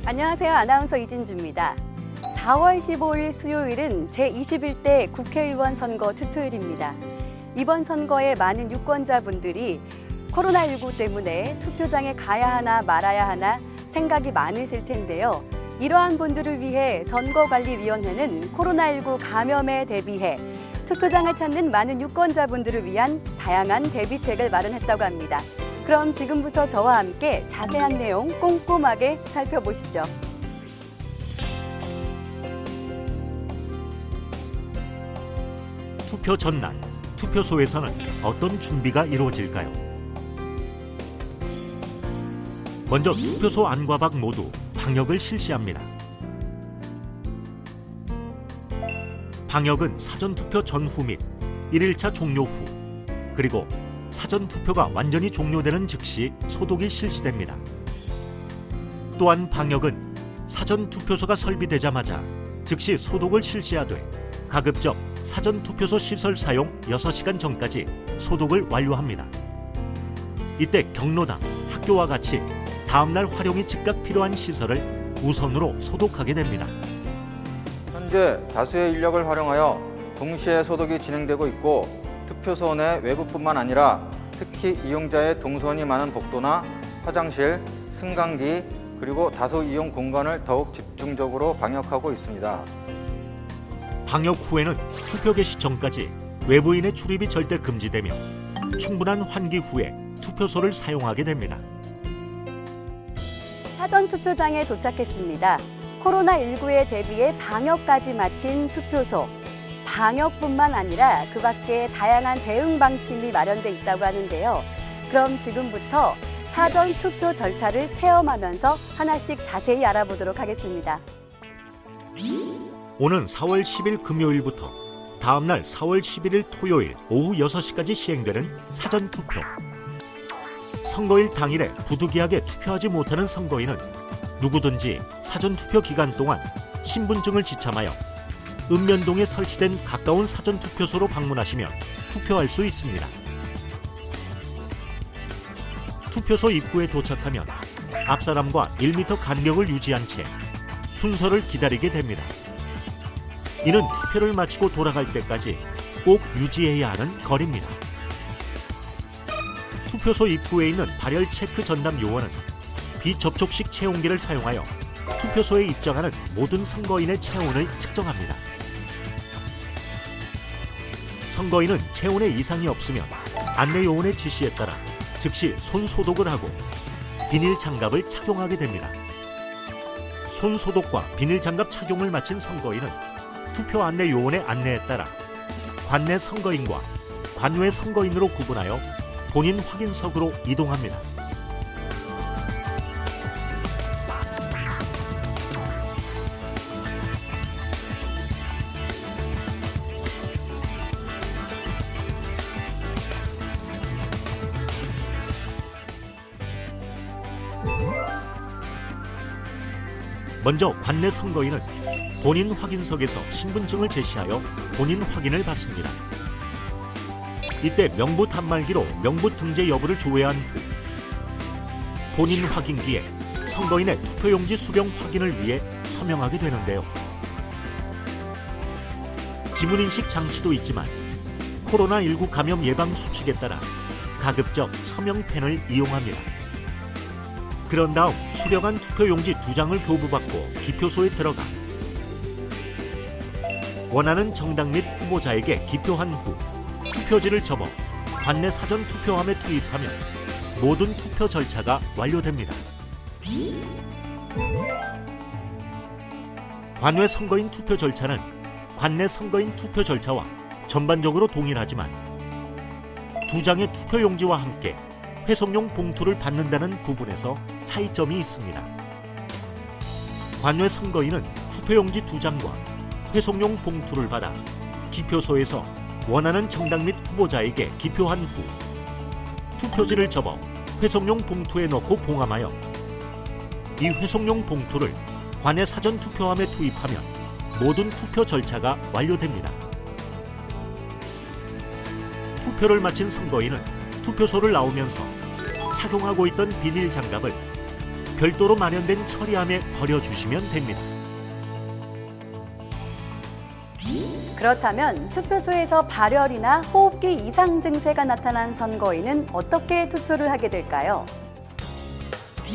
안녕하세요. 아나운서 이진주입니다. 4월 15일 수요일은 제21대 국회의원 선거 투표일입니다. 이번 선거에 많은 유권자분들이 코로나19 때문에 투표장에 가야 하나 말아야 하나 생각이 많으실 텐데요. 이러한 분들을 위해 선거관리위원회는 코로나19 감염에 대비해 투표장을 찾는 많은 유권자분들을 위한 다양한 대비책을 마련했다고 합니다. 그럼 지금부터 저와 함께 자세한 내용 꼼꼼하게 살펴보시죠. 투표 전날, 투표소에서는 어떤 준비가 이루어질까요? 먼저 투표소 안과 밖 모두 방역을 실시합니다. 방역은 사전투표 전후 및 1일차 종료 후, 그리고 사전투표가 완전히 종료되는 즉시 소독이 실시됩니다. 또한 방역은 사전투표소가 설비되자마자 즉시 소독을 실시하되 가급적 사전투표소 시설 사용 6시간 전까지 소독을 완료합니다. 이때 경로당, 학교와 같이 다음날 활용이 즉각 필요한 시설을 우선으로 소독하게 됩니다. 현재 다수의 인력을 활용하여 동시에 소독이 진행되고 있고 투표소 내 외부뿐만 아니라 특히 이용자의 동선이 많은 복도나 화장실, 승강기 그리고 다수 이용 공간을 더욱 집중적으로 방역하고 있습니다. 방역 후에는 투표 개시 전까지 외부인의 출입이 절대 금지되며 충분한 환기 후에 투표소를 사용하게 됩니다. 사전투표장에 도착했습니다. 코로나19에 대비해 방역까지 마친 투표소. 방역뿐만 아니라 그 밖에 다양한 대응 방침이 마련돼 있다고 하는데요. 그럼 지금부터 사전투표 절차를 체험하면서 하나씩 자세히 알아보도록 하겠습니다. 오는 4월 10일 금요일부터 다음날 4월 11일 토요일 오후 6시까지 시행되는 사전투표. 선거일 당일에 부득이하게 투표하지 못하는 선거인은 누구든지 사전투표 기간 동안 신분증을 지참하여 읍면동에 설치된 가까운 사전투표소로 방문하시면 투표할 수 있습니다. 투표소 입구에 도착하면 앞사람과 1m 간격을 유지한 채 순서를 기다리게 됩니다. 이는 투표를 마치고 돌아갈 때까지 꼭 유지해야 하는 거리입니다. 투표소 입구에 있는 발열 체크 전담 요원은 비접촉식 체온계를 사용하여 투표소에 입장하는 모든 선거인의 체온을 측정합니다. 선거인은 체온에 이상이 없으면 안내 요원의 지시에 따라 즉시 손 소독을 하고 비닐 장갑을 착용하게 됩니다. 손 소독과 비닐 장갑 착용을 마친 선거인은 투표 안내 요원의 안내에 따라 관내 선거인과 관외 선거인으로 구분하여 본인 확인석으로 이동합니다. 먼저 관내 선거인은 본인 확인석에서 신분증을 제시하여 본인 확인을 받습니다. 이때 명부 단말기로 명부 등재 여부를 조회한 후 본인 확인기에 선거인의 투표용지 수령 확인을 위해 서명하게 되는데요. 지문인식 장치도 있지만 코로나19 감염 예방 수칙에 따라 가급적 서명펜을 이용합니다. 그런 다음 수령한 투표용지 2장을 교부받고 기표소에 들어가 원하는 정당 및 후보자에게 기표한 후 투표지를 접어 관내 사전투표함에 투입하면 모든 투표 절차가 완료됩니다. 관외 선거인 투표 절차는 관내 선거인 투표 절차와 전반적으로 동일하지만 2장의 투표용지와 함께 회송용 봉투를 받는다는 부분에서 차이점이 있습니다. 관외 선거인은 투표용지 2장과 회송용 봉투를 받아 기표소에서 원하는 정당 및 후보자에게 기표한 후 투표지를 접어 회송용 봉투에 넣고 봉함하여 이 회송용 봉투를 관내 사전투표함에 투입하면 모든 투표 절차가 완료됩니다. 투표를 마친 선거인은 투표소를 나오면서 착용하고 있던 비닐 장갑을 별도로 마련된 처리함에 버려주시면 됩니다. 그렇다면 투표소에서 발열이나 호흡기 이상 증세가 나타난 선거인은 어떻게 투표를 하게 될까요?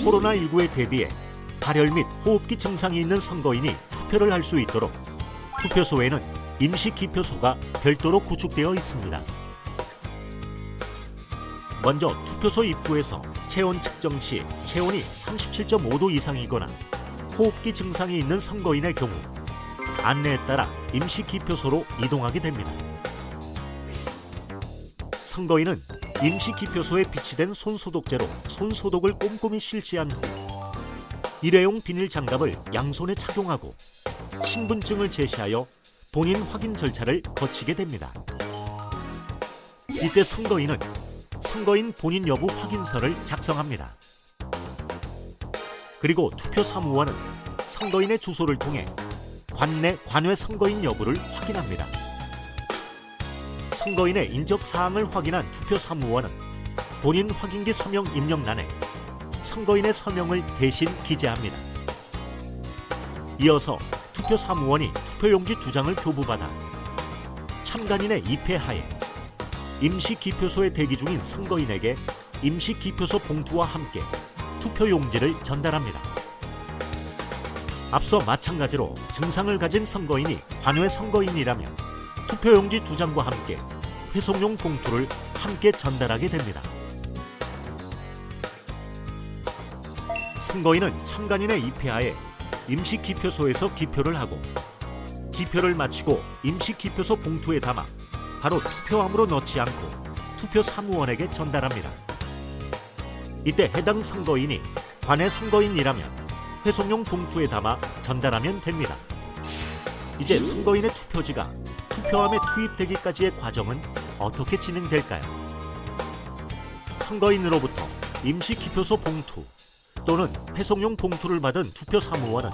코로나19에 대비해 발열 및 호흡기 증상이 있는 선거인이 투표를 할 수 있도록 투표소에는 임시 기표소가 별도로 구축되어 있습니다. 먼저 투표소 입구에서 체온 측정 시 체온이 37.5도 이상이거나 호흡기 증상이 있는 선거인의 경우 안내에 따라 임시 기표소로 이동하게 됩니다. 선거인은 임시 기표소에 비치된 손소독제로 손소독을 꼼꼼히 실시한 후 일회용 비닐 장갑을 양손에 착용하고 신분증을 제시하여 본인 확인 절차를 거치게 됩니다. 이때 선거인은 선거인 본인 여부 확인서를 작성합니다. 그리고 투표 사무원은 선거인의 주소를 통해 관내 관외 선거인 여부를 확인합니다. 선거인의 인적 사항을 확인한 투표 사무원은 본인 확인기 서명 입력란에 선거인의 서명을 대신 기재합니다. 이어서 투표 사무원이 투표용지 2장을 교부받아 참관인의 입회하에 임시 기표소에 대기 중인 선거인에게 임시 기표소 봉투와 함께 투표용지를 전달합니다. 앞서 마찬가지로 증상을 가진 선거인이 관외 선거인이라면 투표용지 2장과 함께 회송용 봉투를 함께 전달하게 됩니다. 선거인은 참관인의 입회하에 임시 기표소에서 기표를 하고 기표를 마치고 임시 기표소 봉투에 담아 바로 투표함으로 넣지 않고 투표 사무원에게 전달합니다. 이때 해당 선거인이 관외 선거인이라면 회송용 봉투에 담아 전달하면 됩니다. 이제 선거인의 투표지가 투표함에 투입되기까지의 과정은 어떻게 진행될까요? 선거인으로부터 임시 기표소 봉투 또는 회송용 봉투를 받은 투표 사무원은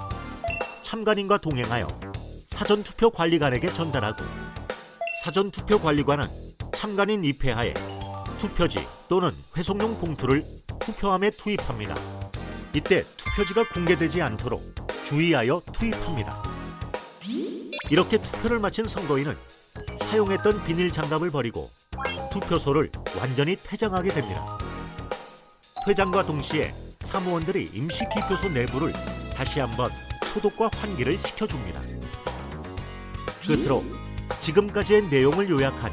참관인과 동행하여 사전투표 관리관에게 전달하고 사전투표 관리관은 참관인 입회하에 투표지 또는 회송용 봉투를 투표함에 투입합니다. 이때 투표지가 공개되지 않도록 주의하여 투입합니다. 이렇게 투표를 마친 선거인은 사용했던 비닐 장갑을 버리고 투표소를 완전히 퇴장하게 됩니다. 퇴장과 동시에 사무원들이 임시 기표소 내부를 다시 한번 소독과 환기를 시켜줍니다. 끝으로 지금까지의 내용을 요약한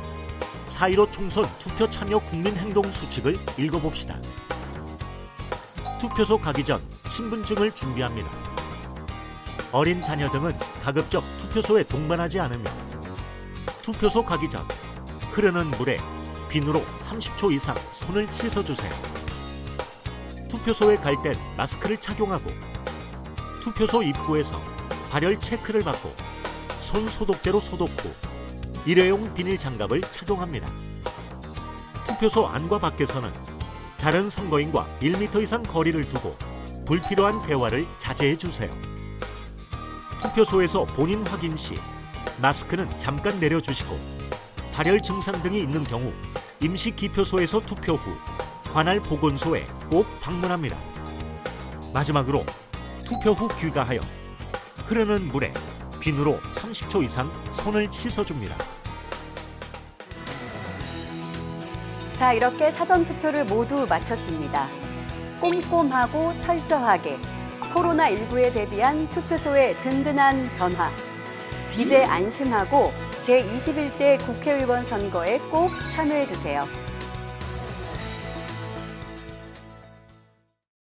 4.15 총선 투표 참여 국민행동 수칙을 읽어봅시다. 투표소 가기 전 신분증을 준비합니다. 어린 자녀 등은 가급적 투표소에 동반하지 않으며 투표소 가기 전 흐르는 물에 비누로 30초 이상 손을 씻어주세요. 투표소에 갈 땐 마스크를 착용하고 투표소 입구에서 발열 체크를 받고 손 소독제로 소독 후 일회용 비닐 장갑을 착용합니다. 투표소 안과 밖에서는 다른 선거인과 1m 이상 거리를 두고 불필요한 대화를 자제해 주세요. 투표소에서 본인 확인 시 마스크는 잠깐 내려주시고 발열 증상 등이 있는 경우 임시 기표소에서 투표 후 관할 보건소에 꼭 방문합니다. 마지막으로 투표 후 귀가하여 흐르는 물에 비누로 30초 이상 손을 씻어줍니다. 자, 이렇게 사전투표를 모두 마쳤습니다. 꼼꼼하고 철저하게 코로나19에 대비한 투표소의 든든한 변화. 이제 안심하고 제21대 국회의원 선거에 꼭 참여해주세요.